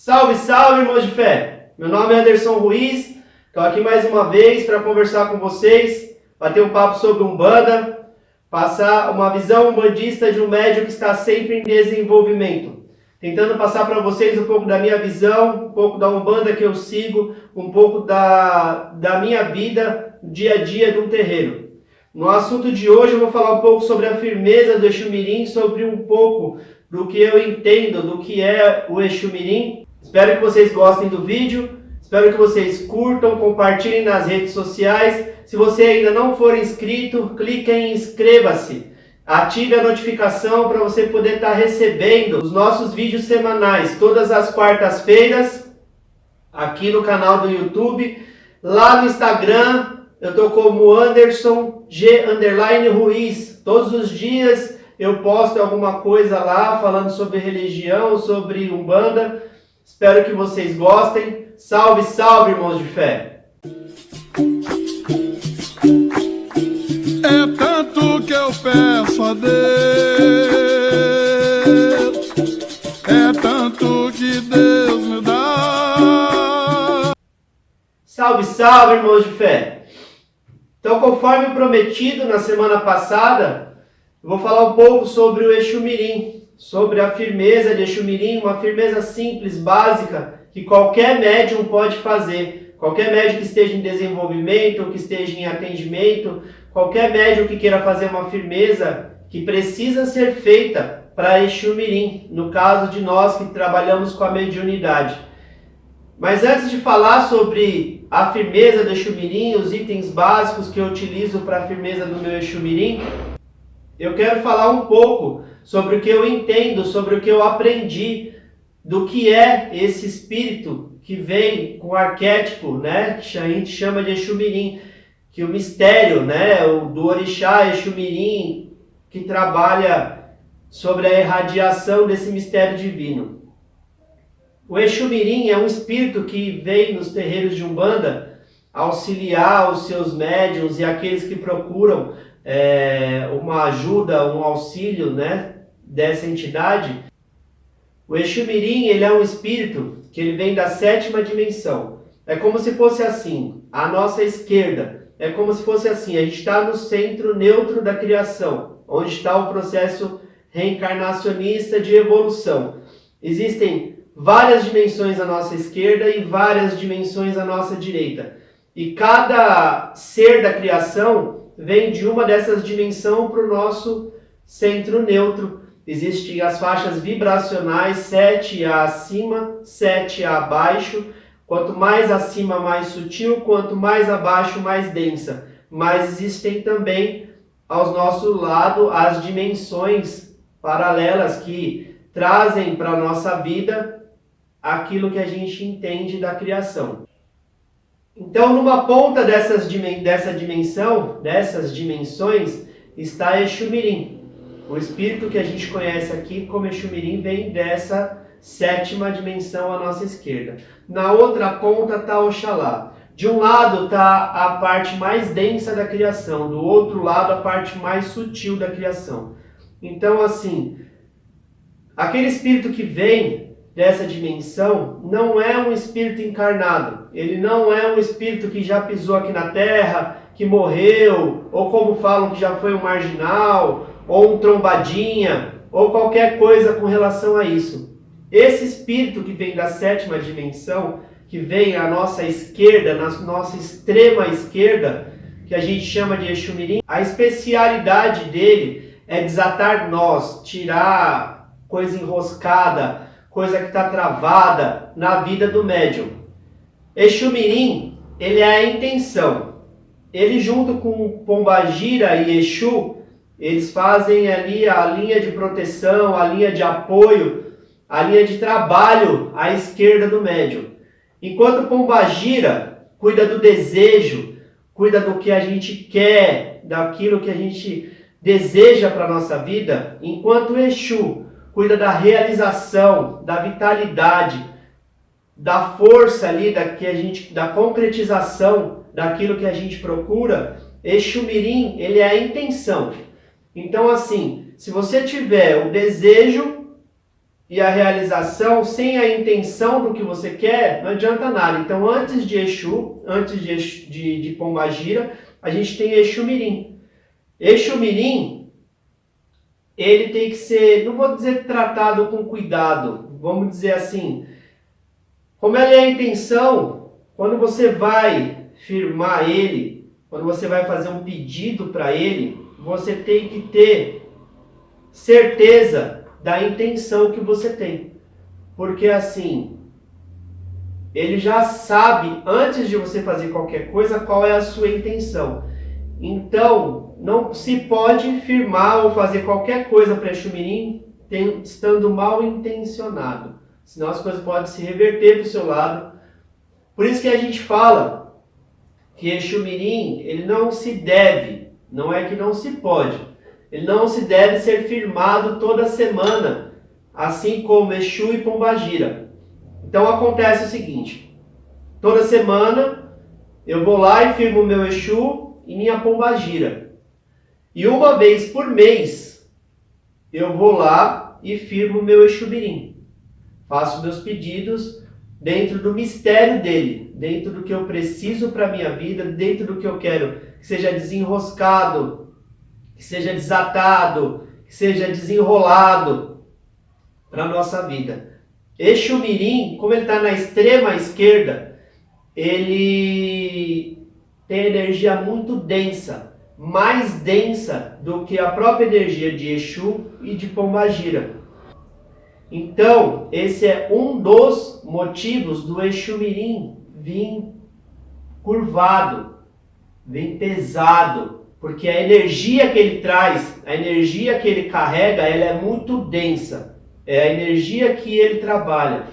Salve, salve, irmãos de fé! Meu nome é Anderson Ruiz, estou aqui mais uma vez para conversar com vocês, bater um papo sobre Umbanda, passar uma visão umbandista de um médium que está sempre em desenvolvimento. Tentando passar para vocês um pouco da minha visão, um pouco da Umbanda que eu sigo, um pouco da minha vida, dia a dia de um terreiro. No assunto de hoje eu vou falar um pouco sobre a firmeza do Exu Mirim, sobre um pouco do que eu entendo do que é o Exu Mirim. Espero que vocês gostem do vídeo, espero que vocês curtam, compartilhem nas redes sociais. Se você ainda não for inscrito, clique em inscreva-se. Ative a notificação para você poder estar recebendo os nossos vídeos semanais, todas as quartas-feiras, aqui no canal do YouTube. Lá no Instagram, eu estou como Anderson G_Ruiz. Todos os dias eu posto alguma coisa lá, falando sobre religião, sobre Umbanda. Espero que vocês gostem. Salve, salve, irmãos de fé! É tanto que eu peço a Deus, é tanto que Deus me dá. Salve, salve, irmãos de fé! Então, conforme prometido na semana passada, eu vou falar um pouco sobre o Exu Mirim, sobre a firmeza de Exu Mirim, uma firmeza simples, básica, que qualquer médium pode fazer. Qualquer médium que esteja em desenvolvimento, que esteja em atendimento, qualquer médium que queira fazer uma firmeza que precisa ser feita para Exu Mirim, no caso de nós que trabalhamos com a mediunidade. Mas antes de falar sobre a firmeza do Exu Mirim, os itens básicos que eu utilizo para a firmeza do meu Exu Mirim, eu quero falar um pouco sobre o que eu entendo, sobre o que eu aprendi, do que é esse espírito que vem com o arquétipo, né, que a gente chama de Exu Mirim, que o mistério, né, do orixá Exu Mirim, que trabalha sobre a irradiação desse mistério divino. O Exu Mirim é um espírito que vem nos terreiros de Umbanda auxiliar os seus médiuns e aqueles que procuram uma ajuda, um auxílio, né, dessa entidade. O Exu Mirim, ele é um espírito que ele vem da 7ª dimensão. É como se fosse assim, à nossa esquerda. É como se fosse assim, a gente está no centro neutro da criação, onde está o processo reencarnacionista de evolução. Existem várias dimensões à nossa esquerda e várias dimensões à nossa direita. E cada ser da criação vem de uma dessas dimensões para o nosso centro neutro. Existem as faixas vibracionais, 7 acima, 7 abaixo. Quanto mais acima, mais sutil, quanto mais abaixo, mais densa. Mas existem também, ao nosso lado, as dimensões paralelas que trazem para a nossa vida aquilo que a gente entende da criação. Então, numa ponta dessas dimensões, está Exu Mirim. O espírito que a gente conhece aqui como Exu Mirim vem dessa 7ª dimensão à nossa esquerda. Na outra ponta está Oxalá. De um lado está a parte mais densa da criação, do outro lado a parte mais sutil da criação. Então, assim, aquele espírito que vem dessa dimensão não é um espírito encarnado. Ele não é um espírito que já pisou aqui na Terra, que morreu, ou como falam que já foi um marginal, ou um trombadinha, ou qualquer coisa com relação a isso. Esse espírito que vem da 7ª dimensão, que vem à nossa esquerda, na nossa extrema esquerda, que a gente chama de Exu Mirim, a especialidade dele é desatar nós, tirar coisa enroscada, coisa que está travada na vida do médium. Exu Mirim, ele é a intenção. Ele junto com Pombagira e Exu, eles fazem ali a linha de proteção, a linha de apoio, a linha de trabalho à esquerda do médium. Enquanto Pombagira cuida do desejo, cuida do que a gente quer, daquilo que a gente deseja para a nossa vida, enquanto Exu cuida da realização, da vitalidade, da força ali, da concretização daquilo que a gente procura, Exu Mirim, ele é a intenção. Então, assim, se você tiver o desejo e a realização sem a intenção do que você quer, não adianta nada. Então, antes de Exu, antes de Pombagira, a gente tem Exu Mirim. Exu Mirim, ele tem que ser, não vou dizer tratado com cuidado, vamos dizer assim, como ela é a intenção, quando você vai firmar ele, quando você vai fazer um pedido para ele, você tem que ter certeza da intenção que você tem. Porque assim, ele já sabe, antes de você fazer qualquer coisa, qual é a sua intenção. Então, não se pode firmar ou fazer qualquer coisa para Exu Mirim estando mal intencionado. Senão as coisas podem se reverter para o seu lado. Por isso que a gente fala que Exu Mirim, ele não se deve, não é que não se pode, ele não se deve ser firmado toda semana, assim como Exu e Pombagira. Então acontece o seguinte, toda semana eu vou lá e firmo o meu Exu e minha Pombagira. E uma vez por mês eu vou lá e firmo o meu Exu Mirim. Faço meus pedidos dentro do mistério dele, dentro do que eu preciso para a minha vida, dentro do que eu quero que seja desenroscado, que seja desatado, que seja desenrolado para a nossa vida. Exu Mirim, como ele está na extrema esquerda, ele tem energia muito densa, mais densa do que a própria energia de Exu e de Pombagira. Então, esse é um dos motivos do Exu Mirim vir curvado, vir pesado, porque a energia que ele traz, a energia que ele carrega, ela é muito densa. É a energia que ele trabalha.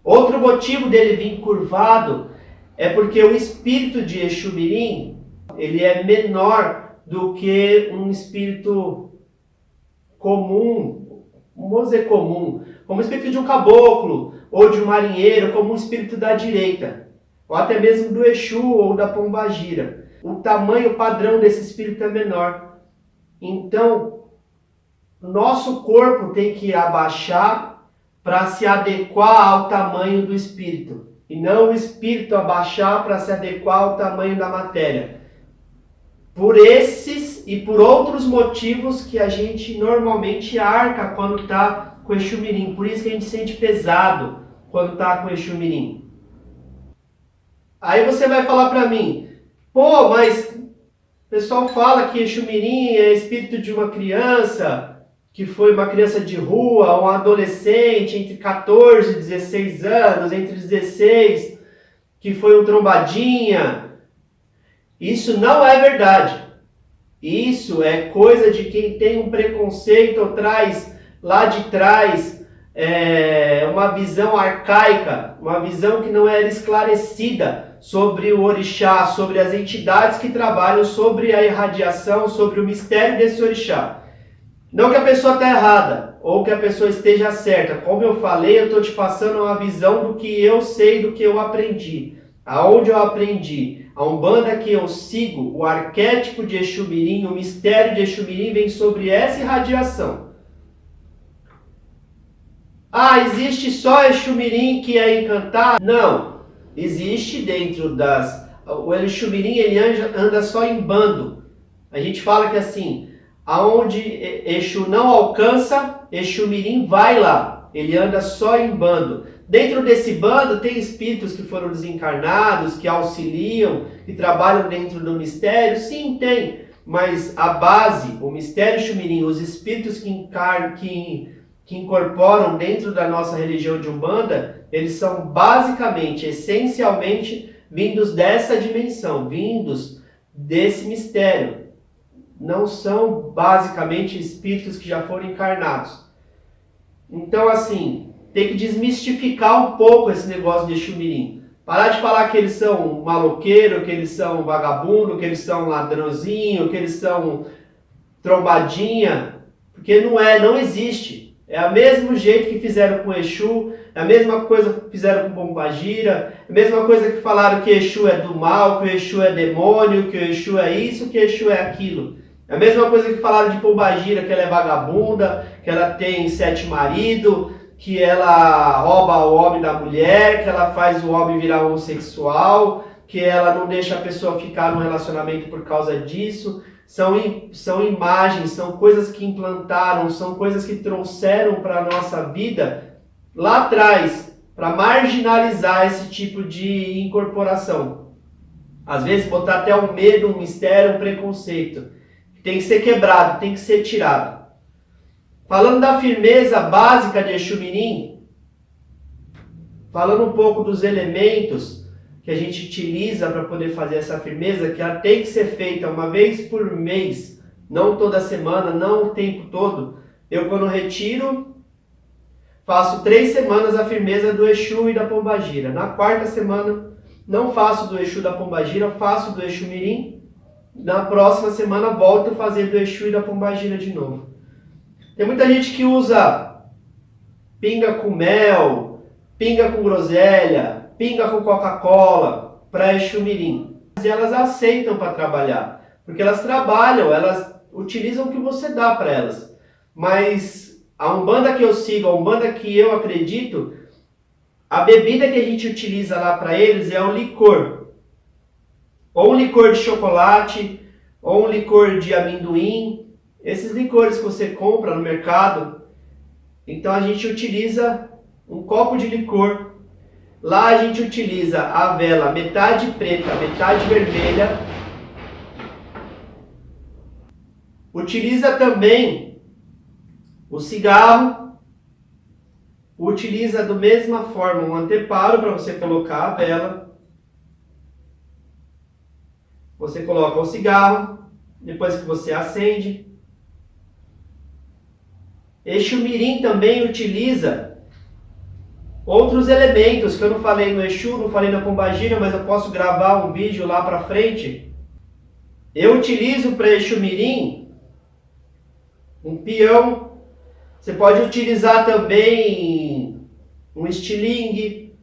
Outro motivo dele vir curvado é porque o espírito de Exu Mirim, ele é menor do que um espírito comum, vamos dizer comum, como o espírito de um caboclo ou de um marinheiro, como um espírito da direita, ou até mesmo do Exu ou da Pombagira. O tamanho padrão desse espírito é menor. Então, nosso corpo tem que abaixar para se adequar ao tamanho do espírito, e não o espírito abaixar para se adequar ao tamanho da matéria. Por esses e por outros motivos que a gente normalmente arca quando está com Exu Mirim. Por isso que a gente sente pesado quando está com Exu Mirim. Aí você vai falar para mim, pô, mas o pessoal fala que Exu Mirim é espírito de uma criança, que foi uma criança de rua, um adolescente entre 14 e 16 anos, entre 16, que foi um trombadinha. Isso não é verdade. Isso é coisa de quem tem um preconceito ou traz lá de trás uma visão arcaica, uma visão que não era esclarecida sobre o orixá, sobre as entidades que trabalham, sobre a irradiação, sobre o mistério desse orixá. Não que a pessoa está errada, ou que a pessoa esteja certa. Como eu falei, eu estou te passando uma visão do que eu sei, do que eu aprendi. Aonde eu aprendi? A Umbanda que eu sigo, o arquétipo de Exu Mirim, o mistério de Exu Mirim vem sobre essa irradiação. Ah, existe só Exu Mirim que é encantado? Não. Existe dentro das... O Exu Mirim, ele anda só em bando. A gente fala que assim, aonde Exu não alcança, Exu Mirim vai lá. Ele anda só em bando. Dentro desse bando tem espíritos que foram desencarnados, que auxiliam, que trabalham dentro do mistério. Sim, tem. Mas a base, o mistério Exu Mirim, os espíritos que incorporam dentro da nossa religião de Umbanda, eles são basicamente, essencialmente, vindos dessa dimensão, vindos desse mistério. Não são basicamente espíritos que já foram encarnados. Então, assim, tem que desmistificar um pouco esse negócio de Exu Mirim. Parar de falar que eles são maloqueiro, que eles são vagabundo, que eles são ladrãozinho, que eles são trombadinha, porque não existe. É o mesmo jeito que fizeram com Exu, é a mesma coisa que fizeram com Pombagira, é a mesma coisa que falaram que Exu é do mal, que o Exu é demônio, que o Exu é isso, que o Exu é aquilo. É a mesma coisa que falaram de Pombagira, que ela é vagabunda, que ela tem 7 maridos, que ela rouba o homem da mulher, que ela faz o homem virar homossexual, que ela não deixa a pessoa ficar no relacionamento por causa disso. São imagens, são coisas que implantaram, são coisas que trouxeram para a nossa vida lá atrás, para marginalizar esse tipo de incorporação. Às vezes botar até um medo, um mistério, um preconceito. Tem que ser quebrado, tem que ser tirado. Falando da firmeza básica de Exu Mirim, falando um pouco dos elementos que a gente utiliza para poder fazer essa firmeza, que ela tem que ser feita uma vez por mês, não toda semana, não o tempo todo. Eu, quando retiro, faço 3 semanas a firmeza do Exu e da Pombagira. Na 4ª semana, não faço do Exu e da Pombagira, faço do Exu Mirim. Na próxima semana, volto a fazer do Exu e da Pombagira de novo. Tem muita gente que usa pinga com mel, pinga com groselha, pinga com Coca-Cola para Exu Mirim. E elas aceitam para trabalhar, porque elas trabalham, elas utilizam o que você dá para elas. Mas a Umbanda que eu sigo, a Umbanda que eu acredito, a bebida que a gente utiliza lá para eles é o licor. Ou um licor de chocolate, ou um licor de amendoim. Esses licores que você compra no mercado, então a gente utiliza um copo de licor. Lá a gente utiliza a vela metade preta, metade vermelha. Utiliza também o cigarro. Utiliza da mesma forma um anteparo para você colocar a vela. Você coloca o cigarro, depois que você acende. Exu Mirim também utiliza outros elementos que eu não falei no Exu, não falei na Pombagira, mas eu posso gravar um vídeo lá para frente. Eu utilizo para Exu Mirim um peão. Você pode utilizar também um estilingue,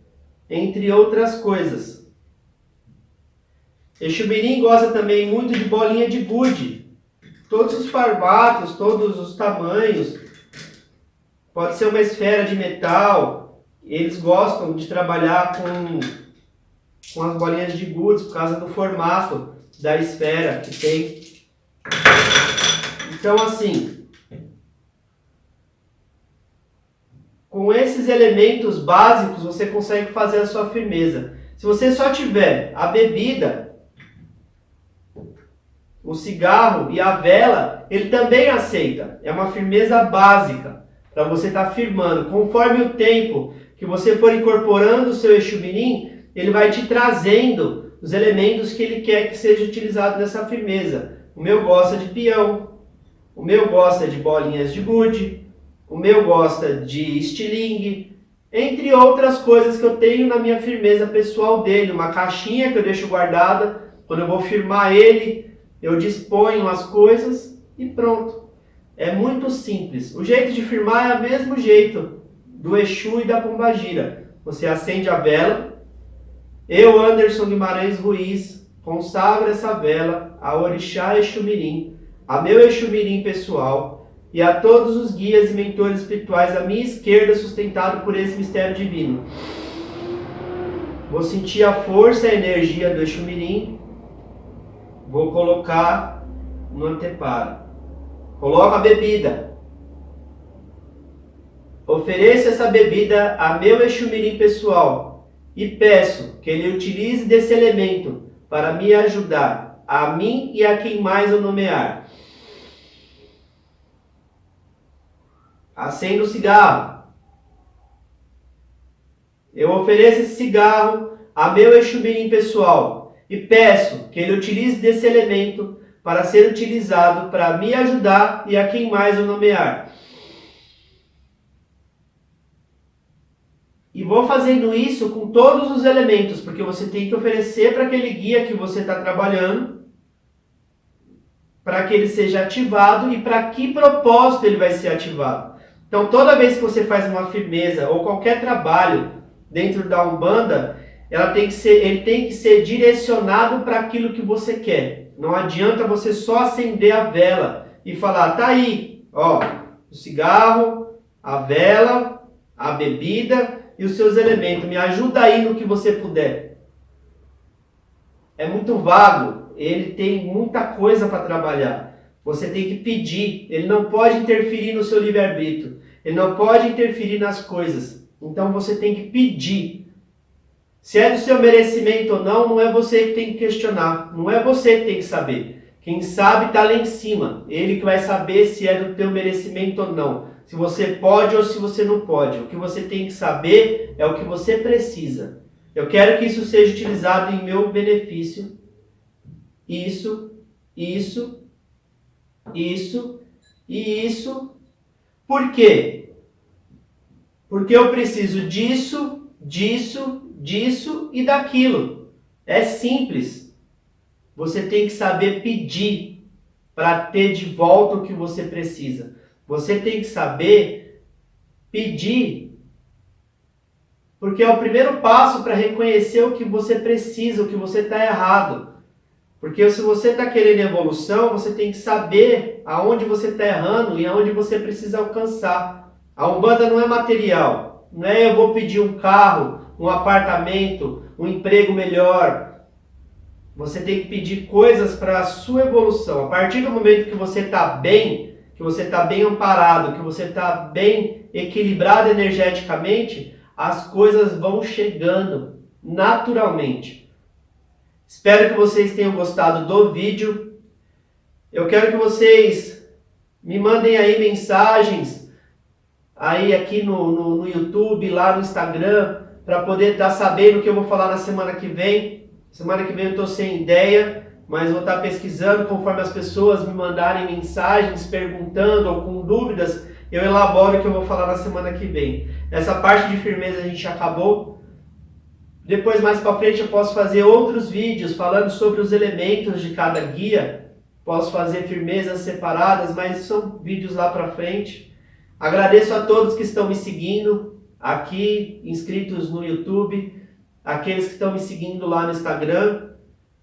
entre outras coisas. Exu Mirim gosta também muito de bolinha de gude. Todos os formatos, todos os tamanhos. Pode ser uma esfera de metal. Eles gostam de trabalhar com as bolinhas de gude por causa do formato da esfera que tem. Então, assim, com esses elementos básicos você consegue fazer a sua firmeza. Se você só tiver a bebida, o cigarro e a vela, ele também aceita. É uma firmeza básica para você estar firmando. Conforme o tempo que você for incorporando o seu Exu Mirim, ele vai te trazendo os elementos que ele quer que seja utilizado nessa firmeza. O meu gosta de peão, o meu gosta de bolinhas de gude, o meu gosta de estilingue, entre outras coisas que eu tenho na minha firmeza pessoal dele. Uma caixinha que eu deixo guardada, quando eu vou firmar ele, eu disponho as coisas e pronto. É muito simples. O jeito de firmar é o mesmo jeito do Exu e da Pombagira. Você acende a vela. Eu, Anderson Guimarães Ruiz, consagro essa vela a Orixá Exu Mirim, a meu Exu Mirim pessoal e a todos os guias e mentores espirituais à minha esquerda, sustentado por esse mistério divino. Vou sentir a força e a energia do Exu Mirim. Vou colocar no anteparo. Coloco a bebida. Ofereço essa bebida a meu Exu Mirim pessoal e peço que ele utilize desse elemento para me ajudar, a mim e a quem mais eu nomear. Acendo o cigarro. Eu ofereço esse cigarro a meu Exu Mirim pessoal e peço que ele utilize desse elemento para ser utilizado para me ajudar e a quem mais eu nomear. E vou fazendo isso com todos os elementos, porque você tem que oferecer para aquele guia que você está trabalhando, para que ele seja ativado e para que propósito ele vai ser ativado. Então, toda vez que você faz uma firmeza ou qualquer trabalho dentro da Umbanda, ele tem que ser direcionado para aquilo que você quer. Não adianta você só acender a vela e falar, tá aí, ó, o cigarro, a vela, a bebida e os seus elementos. Me ajuda aí no que você puder. É muito vago, ele tem muita coisa para trabalhar. Você tem que pedir, ele não pode interferir no seu livre-arbítrio, ele não pode interferir nas coisas. Então você tem que pedir. Se é do seu merecimento ou não, não é você que tem que questionar, não é você que tem que saber. Quem sabe está lá em cima, ele que vai saber se é do teu merecimento ou não. Se você pode ou se você não pode. O que você tem que saber é o que você precisa. Eu quero que isso seja utilizado em meu benefício. Isso e isso. Por quê? Porque eu preciso disso e daquilo. É simples. Você tem que saber pedir para ter de volta o que você precisa. Você tem que saber pedir, porque é o primeiro passo para reconhecer o que você precisa, o que você está errado. Porque se você está querendo evolução, você tem que saber aonde você está errando e aonde você precisa alcançar. A Umbanda não é material. Não é eu vou pedir um carro, um apartamento, um emprego melhor. Você tem que pedir coisas para a sua evolução. A partir do momento que você está bem, que você está bem amparado, que você está bem equilibrado energeticamente, as coisas vão chegando naturalmente. Espero que vocês tenham gostado do vídeo. Eu quero que vocês me mandem aí mensagens aí aqui no YouTube, lá no Instagram, para poder estar sabendo o que eu vou falar na semana que vem. Semana que vem eu estou sem ideia, mas vou estar pesquisando conforme as pessoas me mandarem mensagens, perguntando ou com dúvidas, eu elaboro o que eu vou falar na semana que vem. Essa parte de firmeza a gente acabou. Depois, mais para frente, eu posso fazer outros vídeos falando sobre os elementos de cada guia. Posso fazer firmezas separadas, mas são vídeos lá para frente. Agradeço a todos que estão me seguindo aqui, inscritos no YouTube, aqueles que estão me seguindo lá no Instagram.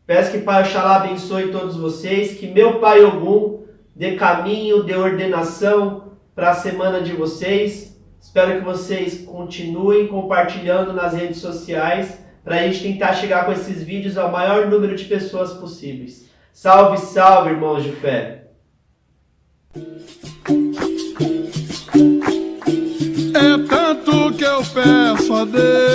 Peço que Pai Oxalá abençoe todos vocês, que meu Pai Ogum dê caminho, dê ordenação para a semana de vocês. Espero que vocês continuem compartilhando nas redes sociais para a gente tentar chegar com esses vídeos ao maior número de pessoas possíveis. Salve, salve, irmãos de fé! É tanto que eu peço a Deus.